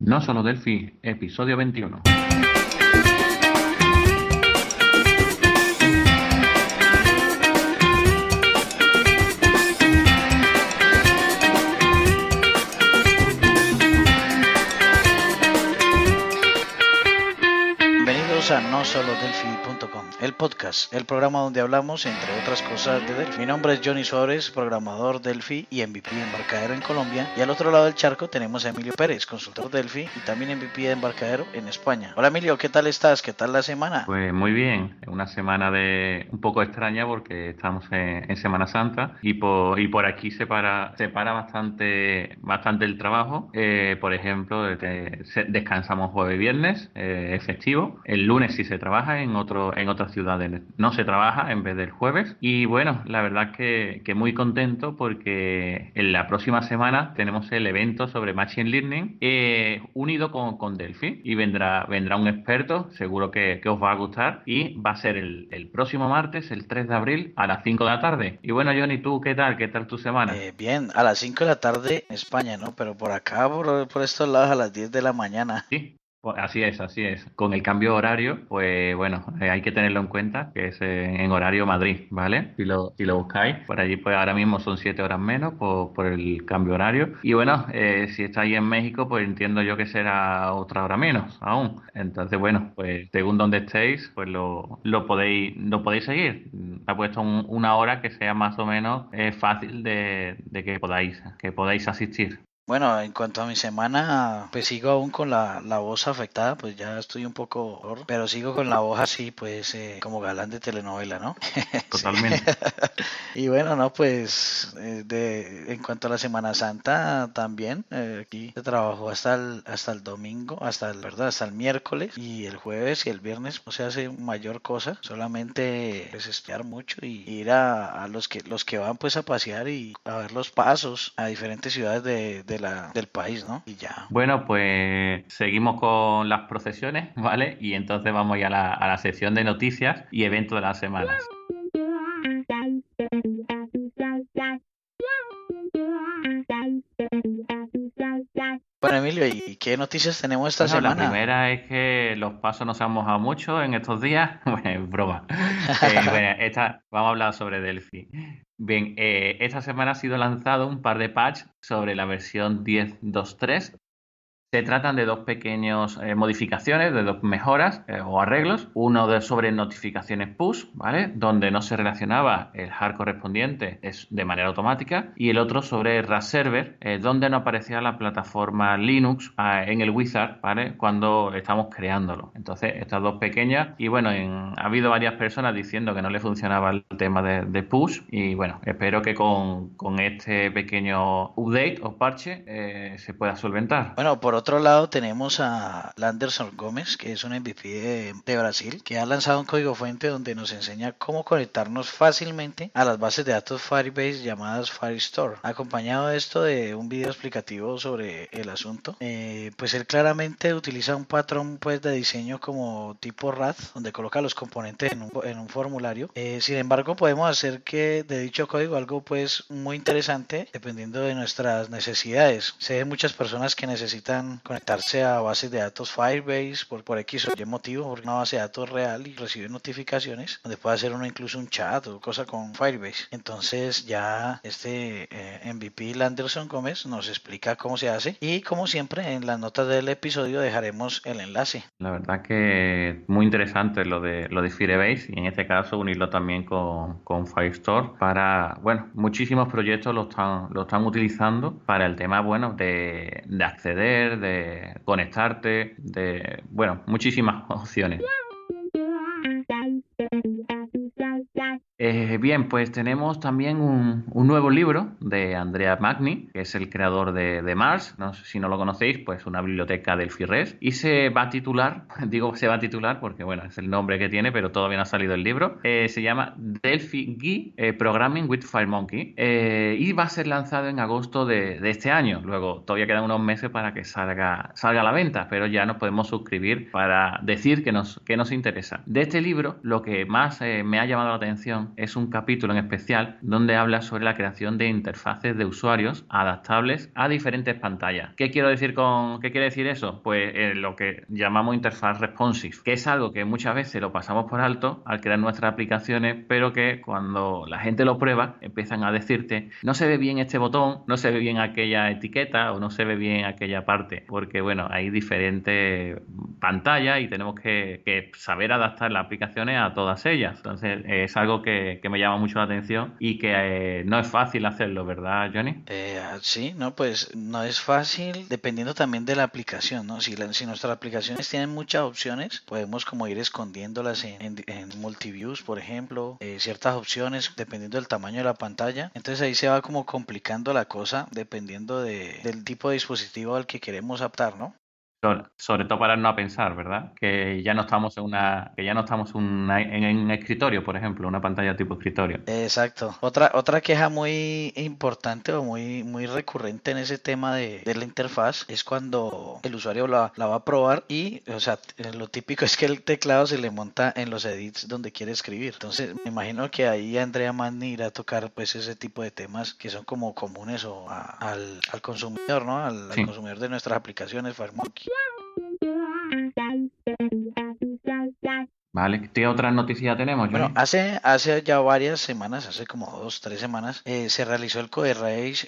No solo Delphi, episodio 21. Bienvenidos a nosolodelphi.com, el podcast, el programa donde hablamos, entre otras cosas, de Delphi. Mi nombre es Johnny Suárez, programador Delphi y MVP de Embarcadero en Colombia. Y al otro lado del charco tenemos a Emilio Pérez, consultor Delphi y también MVP de Embarcadero en España. Hola Emilio, ¿qué tal estás? ¿Qué tal la semana? Pues muy bien, una semana un poco extraña porque estamos en Semana Santa y por aquí se para bastante el trabajo. Por ejemplo, descansamos jueves y viernes, es festivo. El lunes sí se trabaja, en otras ciudades no se trabaja en vez del jueves. Y bueno, la verdad que muy contento porque en la próxima semana tenemos el evento sobre Machine Learning unido con Delphi y vendrá un experto, seguro que os va a gustar, y va a ser el próximo martes, el 3 de abril, a las 5 de la tarde. Y bueno, Johnny, ¿tú qué tal? ¿Qué tal tu semana? Bien, a las 5 de la tarde en España, ¿no? Pero por acá, por estos lados, a las 10 de la mañana. Sí, pues así es, así es. Con el cambio horario, pues bueno, hay que tenerlo en cuenta, que es en horario Madrid, ¿vale? Si lo buscáis, por allí pues ahora mismo son 7 horas menos por el cambio horario. Y bueno, si estáis en México, pues entiendo yo que será otra hora menos aún. Entonces, bueno, pues según donde estéis, pues lo podéis seguir. Ha puesto una hora que sea más o menos fácil de que podáis asistir. Bueno, en cuanto a mi semana, pues sigo aún con la voz afectada, pues ya estoy un poco, pero sigo con la voz así, pues como galán de telenovela, ¿no? Sí. Totalmente. Y bueno, no, pues en cuanto a la Semana Santa también, aquí se trabajó hasta el domingo, hasta el miércoles y el jueves y el viernes no se hace mayor cosa, solamente pues estudiar mucho y ir a los que van pues a pasear y a ver los pasos a diferentes ciudades del país, ¿no? Y ya. Bueno, pues seguimos con las procesiones, ¿vale? Y entonces vamos ya a la sección de noticias y eventos de las semanas. Bueno, Emilio, ¿y qué noticias tenemos esta Bueno, la semana? primera es que los pasos nos han mojado mucho en estos días. Bueno, es broma. Bueno, vamos a hablar sobre Delphi. Bien, esta semana ha sido lanzado un par de patch sobre la versión 10.2.3. Se tratan de dos pequeñas modificaciones, de dos mejoras o arreglos. Uno sobre notificaciones push, ¿vale? Donde no se relacionaba el hard correspondiente de manera automática. Y el otro sobre RAS Server, donde no aparecía la plataforma Linux en el wizard, ¿vale? Cuando estamos creándolo. Entonces, estas dos pequeñas. Y bueno, ha habido varias personas diciendo que no le funcionaba el tema de push. Y bueno, espero que con este pequeño update o parche se pueda solventar. Bueno, por otro lado tenemos a Landerson Gómez, que es un MVP de Brasil, que ha lanzado un código fuente donde nos enseña cómo conectarnos fácilmente a las bases de datos Firebase llamadas Firestore. Acompañado de esto de un video explicativo sobre el asunto, pues él claramente utiliza un patrón pues de diseño como tipo RAD, donde coloca los componentes en un formulario. Sin embargo, podemos hacer que de dicho código algo pues muy interesante dependiendo de nuestras necesidades. Se ve muchas personas que necesitan conectarse a bases de datos Firebase por X o Y motivo, por una base de datos real y recibir notificaciones, donde puede hacer uno incluso un chat o cosa con Firebase. Entonces ya este MVP Landerson Gómez nos explica cómo se hace y como siempre en las notas del episodio dejaremos el enlace. La verdad que muy interesante lo de Firebase y en este caso unirlo también con Firestore para, bueno, muchísimos proyectos lo están utilizando para el tema, bueno, de acceder, de conectarte, bueno, muchísimas opciones. Bien, pues tenemos también un nuevo libro de Andrea Magni, que es el creador de Mars. No sé si no lo conocéis, pues una biblioteca del FIRRES. Y se va a titular, digo se va a titular porque bueno, es el nombre que tiene, pero todavía no ha salido el libro. Se llama Delphi GUI Programming with FireMonkey. Y va a ser lanzado en agosto de este año. Luego todavía quedan unos meses para que salga a la venta, pero ya nos podemos suscribir para decir que nos interesa. De este libro, lo que más me ha llamado la atención es un capítulo en especial donde habla sobre la creación de interfaces de usuarios adaptables a diferentes pantallas. ¿Qué quiero decir qué quiere decir eso? Pues lo que llamamos interfaz responsive, que es algo que muchas veces lo pasamos por alto al crear nuestras aplicaciones, pero que cuando la gente lo prueba empiezan a decirte no se ve bien este botón, no se ve bien aquella etiqueta o no se ve bien aquella parte, porque bueno, hay diferentes pantallas y tenemos que saber adaptar las aplicaciones a todas ellas. Entonces es algo que me llama mucho la atención y que no es fácil hacerlo, ¿verdad, Johnny? Sí, no, pues no es fácil dependiendo también de la aplicación, ¿no? Si nuestras aplicaciones tienen muchas opciones, podemos como ir escondiéndolas en multiviews, por ejemplo, ciertas opciones dependiendo del tamaño de la pantalla. Entonces ahí se va como complicando la cosa dependiendo del tipo de dispositivo al que queremos adaptar, ¿no? Sobre todo para no pensar, ¿verdad? Que ya no estamos en un escritorio, por ejemplo, una pantalla tipo escritorio. Exacto. Otra queja muy importante o muy recurrente en ese tema de la interfaz es cuando el usuario la va a probar y, o sea, lo típico es que el teclado se le monta en los edits donde quiere escribir. Entonces, me imagino que ahí Andrea Magni irá a tocar pues ese tipo de temas que son como comunes al consumidor, ¿no? Al Sí. consumidor de nuestras aplicaciones, FireMonkey. ¿Vale? ¿Qué otras noticias tenemos, Bueno, Johnny? hace ya varias semanas, hace como 2, 3 semanas, se realizó el Code Rage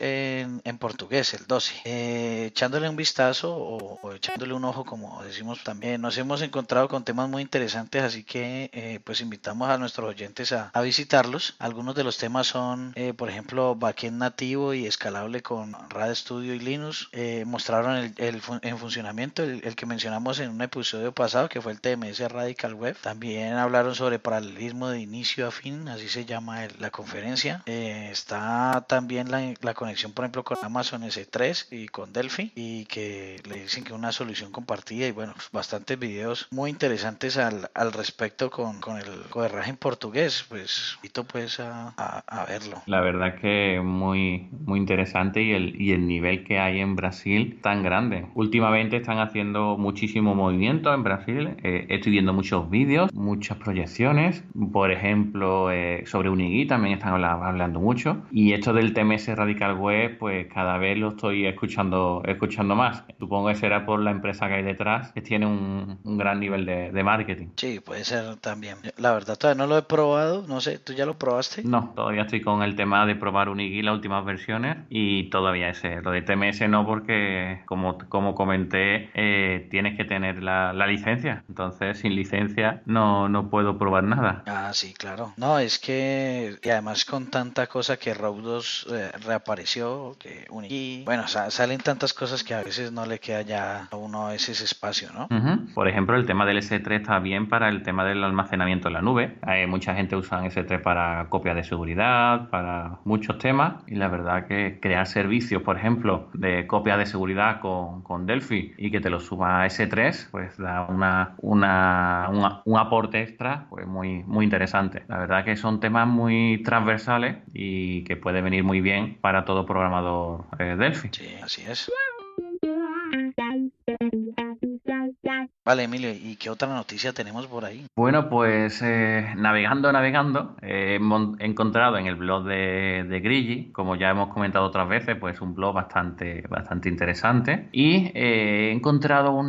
en portugués, el 12. Echándole un vistazo o echándole un ojo, como decimos también, nos hemos encontrado con temas muy interesantes, así que pues invitamos a nuestros oyentes a visitarlos. Algunos de los temas son, por ejemplo, backend nativo y escalable con RAD Studio y Linux. Mostraron en funcionamiento el que mencionamos en un episodio pasado, que fue el TMS Radical Web. También hablaron sobre paralelismo de inicio a fin, así se llama la conferencia. Está también la conexión, por ejemplo, con Amazon S3 y con Delphi, y que le dicen que es una solución compartida, y bueno, pues, bastantes videos muy interesantes al respecto con el coderraje en portugués. Pues invito pues a verlo. La verdad que muy, muy interesante y el nivel que hay en Brasil tan grande. Últimamente están haciendo muchísimo movimiento en Brasil. Estoy viendo muchos vídeos, muchas proyecciones. Por ejemplo, sobre Unigui también están hablando mucho. Y esto del TMS Radical Web, pues cada vez lo estoy escuchando más. Supongo que será por la empresa que hay detrás, que tiene un gran nivel de marketing. Sí, puede ser también. La verdad todavía no lo he probado, no sé, ¿tú ya lo probaste? No, todavía estoy con el tema de probar Unigui las últimas versiones y todavía ese. Lo de TMS no, porque como comenté, tienes que tener la licencia. Entonces, sin licencia no puedo probar nada. Ah, sí, claro. No, es que, y además con tanta cosa que Rogue 2 reapareció, que y bueno, salen tantas cosas que a veces no le queda ya a uno ese espacio, ¿no? Ujú. Por ejemplo, el tema del S3 está bien para el tema del almacenamiento en la nube. Mucha gente usa S3 para copia de seguridad, para muchos temas. Y la verdad que crear servicios, por ejemplo, de copia de seguridad con Delphi y que te lo suba a S3, pues da un aporte extra pues muy interesante. La verdad que son temas muy transversales y que puede venir muy bien para todo programador Delphi. Sí, así es. Vale, Emilio, ¿y qué otra noticia tenemos por ahí? Bueno, pues navegando, he encontrado en el blog de Grigi, como ya hemos comentado otras veces, pues un blog bastante interesante. Y he encontrado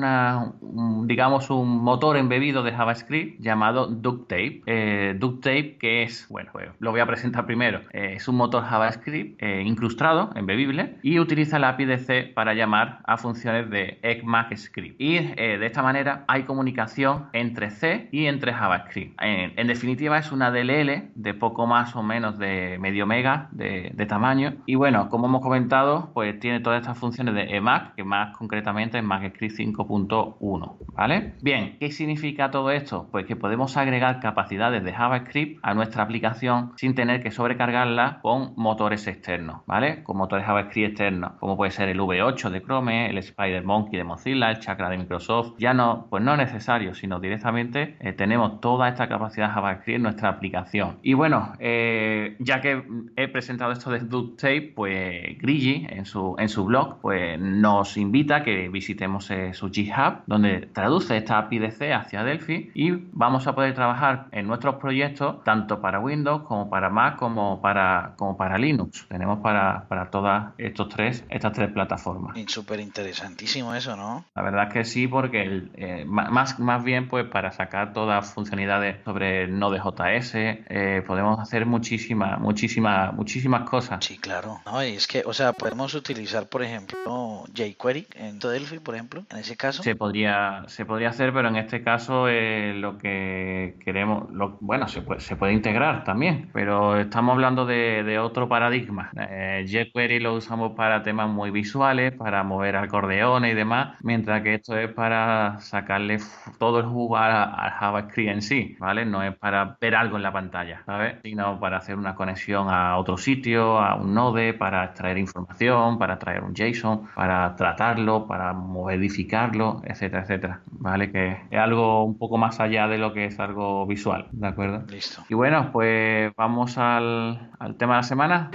digamos, un motor embebido de JavaScript llamado Ducktape. Ducktape, que es, bueno, pues lo voy a presentar primero. Es un motor JavaScript incrustado, embebible, y utiliza la API de C para llamar a funciones de ECMAScript. Y de esta manera hay comunicación entre C y entre JavaScript. En definitiva, es una DLL de poco más o menos de medio mega de tamaño. Y bueno, como hemos comentado, pues tiene todas estas funciones de Emacs, que más concretamente es ECMAScript 5.1, ¿vale? Bien, ¿qué significa todo esto? Pues que podemos agregar capacidades de JavaScript a nuestra aplicación sin tener que sobrecargarla con motores externos, ¿vale? Con motores JavaScript externos, como puede ser el V8 de Chrome, el SpiderMonkey de Mozilla, el Chakra de Microsoft. Ya no pues no es necesario, sino directamente tenemos toda esta capacidad JavaScript en nuestra aplicación. Y bueno, ya que he presentado esto de Ducktape, pues Grigi en su blog pues nos invita a que visitemos su GitHub, donde traduce esta API de C hacia Delphi y vamos a poder trabajar en nuestros proyectos tanto para Windows como para Mac como para Linux. Tenemos para todas estas tres plataformas. Súper interesantísimo eso, ¿no? La verdad es que sí, porque más bien pues para sacar todas las funcionalidades sobre el Node.js podemos hacer muchísimas cosas. Sí, claro. No, y es que, o sea, podemos utilizar, por ejemplo, jQuery en Delphi, por ejemplo, en ese caso. Se podría hacer, pero en este caso lo que queremos, bueno, se puede integrar también, pero estamos hablando de otro paradigma. jQuery lo usamos para temas muy visuales, para mover acordeones y demás, mientras que esto es para sacarle todo el jugo al JavaScript en sí, ¿vale? No es para ver algo en la pantalla, ¿sabes? Sino para hacer una conexión a otro sitio, a un node, para extraer información, para traer un JSON, para tratarlo, para modificarlo, etcétera, etcétera, ¿vale? Que es algo un poco más allá de lo que es algo visual, ¿de acuerdo? Listo. Y bueno, pues vamos al tema de la semana.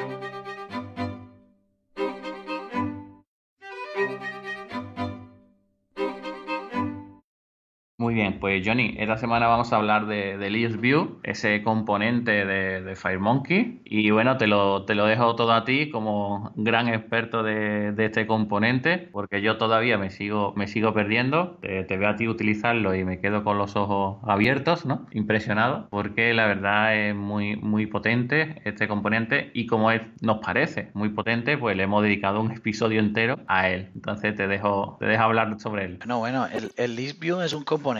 Muy bien, pues Johnny, esta semana vamos a hablar de ListView, ese componente de FireMonkey. Y bueno, te lo dejo todo a ti como gran experto de este componente, porque yo todavía me sigo perdiendo. Te veo a ti utilizarlo y me quedo con los ojos abiertos, ¿no? Impresionado, porque la verdad es muy potente este componente y como nos parece muy potente, pues le hemos dedicado un episodio entero a él. Entonces te dejo hablar sobre él. Bueno, el ListView es un componente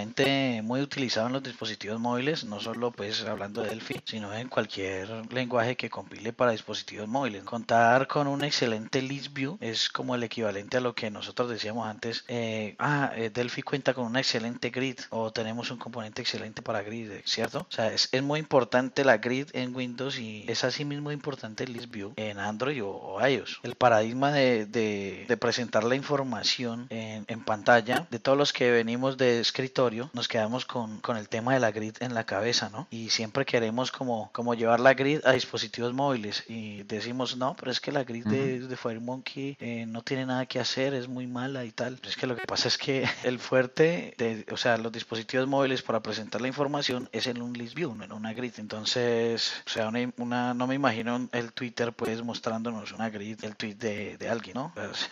muy utilizado en los dispositivos móviles, no solo pues hablando de Delphi, sino en cualquier lenguaje que compile para dispositivos móviles. Contar con un excelente ListView es como el equivalente a lo que nosotros decíamos antes, Delphi cuenta con una excelente grid o tenemos un componente excelente para grid, ¿cierto? O sea, es muy importante la grid en Windows y es así mismo importante el ListView en Android o iOS. El paradigma de presentar la información en pantalla, de todos los que venimos de escritorio, nos quedamos con el tema de la grid en la cabeza, ¿no? Y siempre queremos como llevar la grid a dispositivos móviles y decimos, no, pero es que la grid de FireMonkey no tiene nada que hacer, es muy mala y tal. Pero es que lo que pasa es que el fuerte, o sea, los dispositivos móviles para presentar la información es en un ListView, no en una grid. Entonces, o sea, no me imagino el Twitter pues mostrándonos una grid, el tweet de alguien, ¿no? Pues,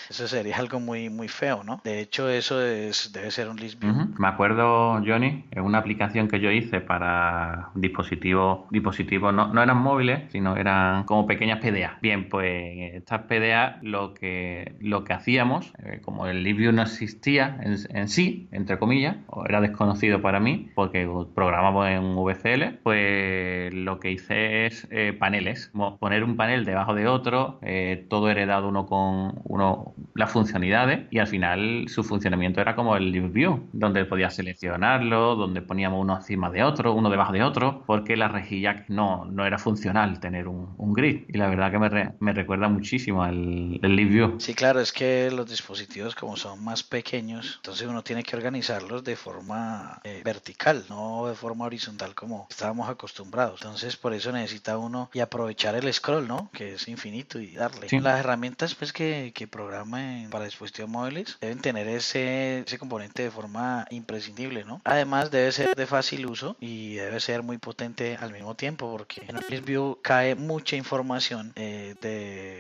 eso sería algo muy feo, ¿no? De hecho, eso debe ser un ListView. Me acuerdo, Johnny, en una aplicación que yo hice para dispositivos no eran móviles, sino eran como pequeñas PDA. Bien, pues estas PDA lo que hacíamos, como el ListView no existía en sí, entre comillas, o era desconocido para mí, porque programamos en VCL, pues lo que hice es paneles, como poner un panel debajo de otro, todo heredado uno con uno, las funcionalidades, y al final su funcionamiento era como el ListView, donde podías seleccionarlo, donde poníamos uno encima de otro, uno debajo de otro, porque la rejilla no era funcional tener un grid. Y la verdad que me recuerda muchísimo el ListView. Sí, claro, es que los dispositivos como son más pequeños, entonces uno tiene que organizarlos de forma vertical, no de forma horizontal como estábamos acostumbrados. Entonces por eso necesita uno y aprovechar el scroll, ¿no? Que es infinito y darle. Sí. Las herramientas pues que programen para dispositivos móviles deben tener ese componente de forma imprescindible, ¿no? Además debe ser de fácil uso y debe ser muy potente al mismo tiempo, porque en el ListView cae mucha información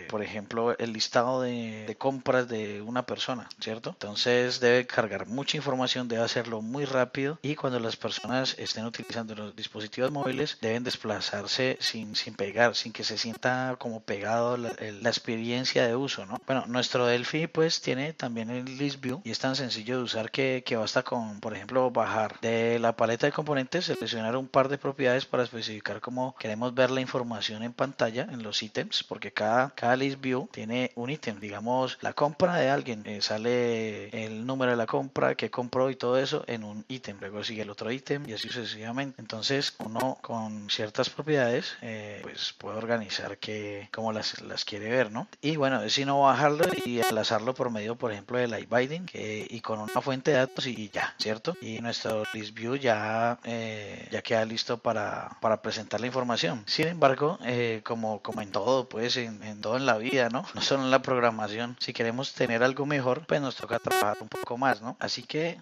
por ejemplo, el listado de compras de una persona, ¿cierto? Entonces debe cargar mucha información, debe hacerlo muy rápido y cuando las personas estén utilizando los dispositivos móviles deben desplazarse sin pegar, sin que se sienta como pegado la experiencia de uso, ¿no? Bueno, nuestro Delphi pues tiene también el ListView y es tan sencillo de usar que basta con, por ejemplo, bajar de la paleta de componentes, seleccionar un par de propiedades para especificar cómo queremos ver la información en pantalla, en los ítems, porque cada ListView tiene un ítem, digamos, la compra de alguien, sale el número de la compra, que compró y todo eso en un ítem, luego sigue el otro ítem y así sucesivamente. Entonces, uno con ciertas propiedades, pues puede organizar cómo las quiere ver, ¿no? Y bueno, es sino bajarlo y enlazarlo por medio, por ejemplo, del iBinding y con una fuente de datos y y ya, ¿cierto? Y nuestro list view ya queda listo para presentar la información. Sin embargo, como en todo, pues en todo en la vida, ¿no? No solo en la programación, si queremos tener algo mejor, pues nos toca trabajar un poco más, ¿no? Así que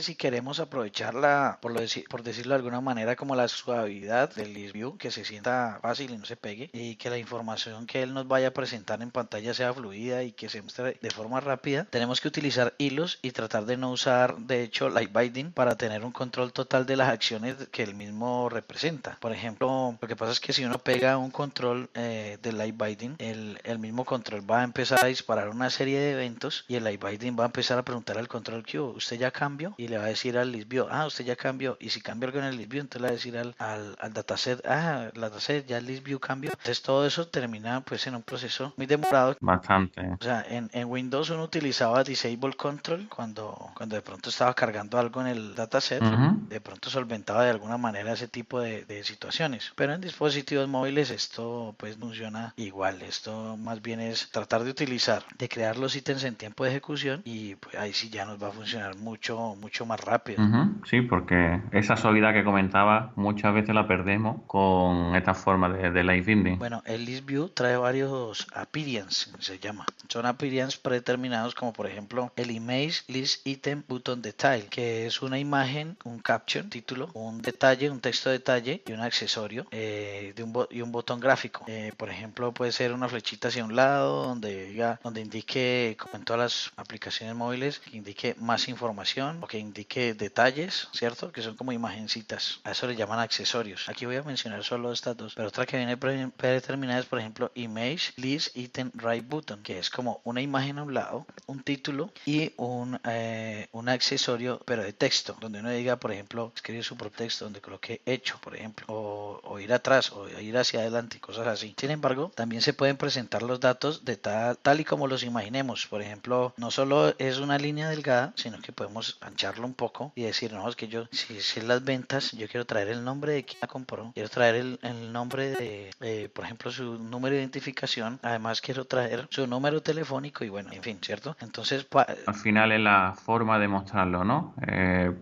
si queremos aprovecharla, por decirlo de alguna manera, como la suavidad del list view, que se sienta fácil y no se pegue, y que la información que él nos vaya a presentar en pantalla sea fluida y que se muestre de forma rápida, tenemos que utilizar hilos y tratar de no usar, de hecho, light binding para tener un control total de las acciones que el mismo representa. Por ejemplo, lo que pasa es que si uno pega un control de light binding, el mismo control va a empezar a disparar una serie de eventos y el light binding va a empezar a preguntar al control queue, ¿usted ya cambió? Y le va a decir al list view, usted ya cambió. Y si cambia algo en el list view, entonces le va a decir al dataset, el dataset ya el list view cambió. Entonces todo eso termina pues en un proceso muy demorado. Bastante. O sea, en Windows uno utilizaba Disable Control cuando de pronto estaba cargando algo en el dataset, de pronto solventaba de alguna manera ese tipo de situaciones. Pero en dispositivos móviles esto pues funciona igual. Esto más bien es tratar de crear los ítems en tiempo de ejecución y pues ahí sí ya nos va a funcionar mucho más rápido. Sí, porque esa suavidad que comentaba muchas veces la perdemos con esta forma de live binding. Bueno, el list view trae varios appearance, se llama. Son appearance predeterminados como por ejemplo el image list item button detail, que es una imagen, un caption, título, un detalle, un texto detalle y un accesorio y un botón gráfico. Por ejemplo, puede ser una flechita hacia un lado donde indique, como en todas las aplicaciones móviles, que indique más información o que indique detalles, ¿cierto? Que son como imagencitas. A eso le llaman accesorios. Aquí voy a mencionar solo estas dos, pero otra que viene predeterminada es, por ejemplo, image list item right button, que es como una imagen a un lado, un título y un accesorio, pero de texto, donde uno diga, por ejemplo, escribir su propio texto, donde coloque hecho, por ejemplo, o ir atrás, o ir hacia adelante, cosas así. Sin embargo, también se pueden presentar los datos de tal y como los imaginemos. Por ejemplo, no solo es una línea delgada, sino que podemos ancharlo un poco y decir, no, es que yo, si es las ventas, yo quiero traer el nombre de quien la compró, quiero traer el nombre de, por ejemplo, su número de identificación, además quiero traer su número telefónico y bueno, en fin, ¿cierto? Entonces, al final es la forma de mostrarlo, ¿no?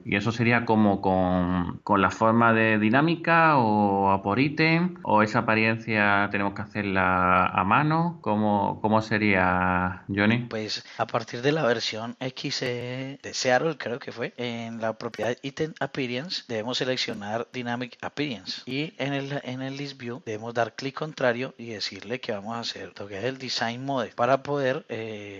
Y eso sería como con la forma de dinámica o a por ítem, o esa apariencia tenemos que hacerla a mano. ¿Cómo sería, Johnny? Pues a partir de la versión XE de Seattle, creo que fue, en la propiedad Item Appearance debemos seleccionar Dynamic Appearance y en el List View debemos dar clic contrario y decirle que vamos a hacer lo que es el Design Mode para poder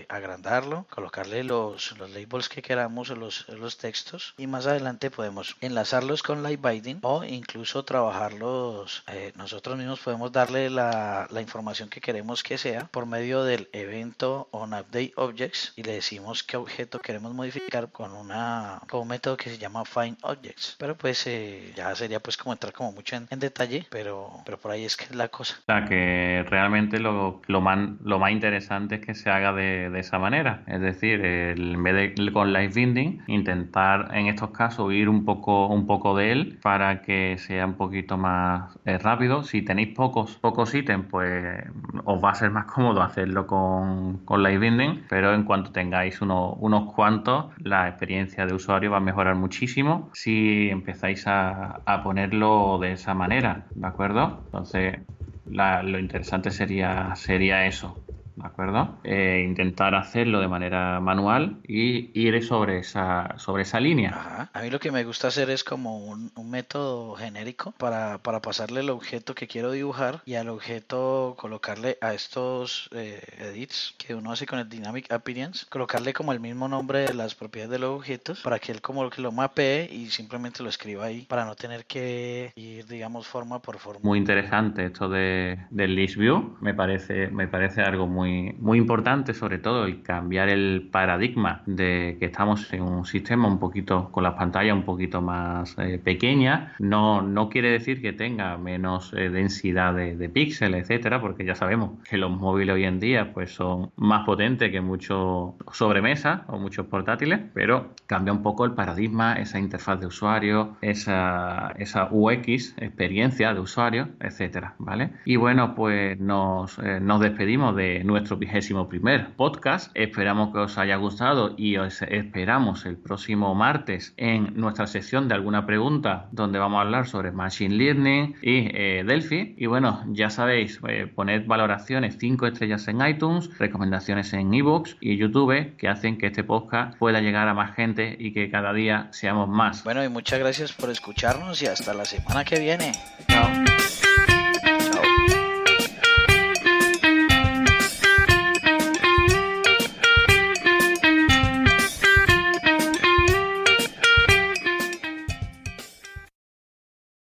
agrandarlo, colocarle los labels que queramos o los textos y más adelante podemos enlazarlos con Light Binding o incluso trabajarlos nosotros mismos. Podemos darle la información que queremos que sea por medio del evento onUpdate objects y le decimos qué objeto queremos modificar con un método que se llama find objects. Pero pues ya sería pues como entrar como mucho en detalle, pero por ahí es que es la cosa. O sea, que realmente lo más interesante es que se haga de esa manera. Es decir, en vez de con live binding, intentar en estos casos ir un poco de él para que sea un poquito más rápido. Si tenéis pocos ítems, pues os va a ser más cómodo hacerlo con live binding, pero en cuanto tengáis unos cuantos, la experiencia de usuario va a mejorar muchísimo si empezáis a ponerlo de esa manera, ¿de acuerdo? Entonces, lo interesante sería eso, ¿de acuerdo? Intentar hacerlo de manera manual y ir sobre esa línea. Ajá. A mí lo que me gusta hacer es como un método genérico para pasarle el objeto que quiero dibujar y al objeto colocarle a estos edits que uno hace con el Dynamic Appearance, colocarle como el mismo nombre de las propiedades de los objetos para que él como que lo mapee y simplemente lo escriba ahí para no tener que ir, digamos, forma por forma. Muy interesante esto del list view. Me parece algo muy importante, sobre todo el cambiar el paradigma de que estamos en un sistema un poquito con las pantallas un poquito más pequeñas. No quiere decir que tenga menos densidad de píxeles, etcétera, porque ya sabemos que los móviles hoy en día pues son más potentes que muchos sobremesas o muchos portátiles, pero cambia un poco el paradigma, esa interfaz de usuario, esa UX, experiencia de usuario, etcétera, ¿vale? Y bueno, pues nos despedimos de nuestro 21º podcast. Esperamos que os haya gustado y os esperamos el próximo martes en nuestra sección de alguna pregunta, donde vamos a hablar sobre Machine Learning y Delphi. Y bueno, ya sabéis, poned valoraciones 5 estrellas en iTunes, recomendaciones en iVoox y YouTube, que hacen que este podcast pueda llegar a más gente y que cada día seamos más. Bueno, y muchas gracias por escucharnos y hasta la semana que viene. Chao.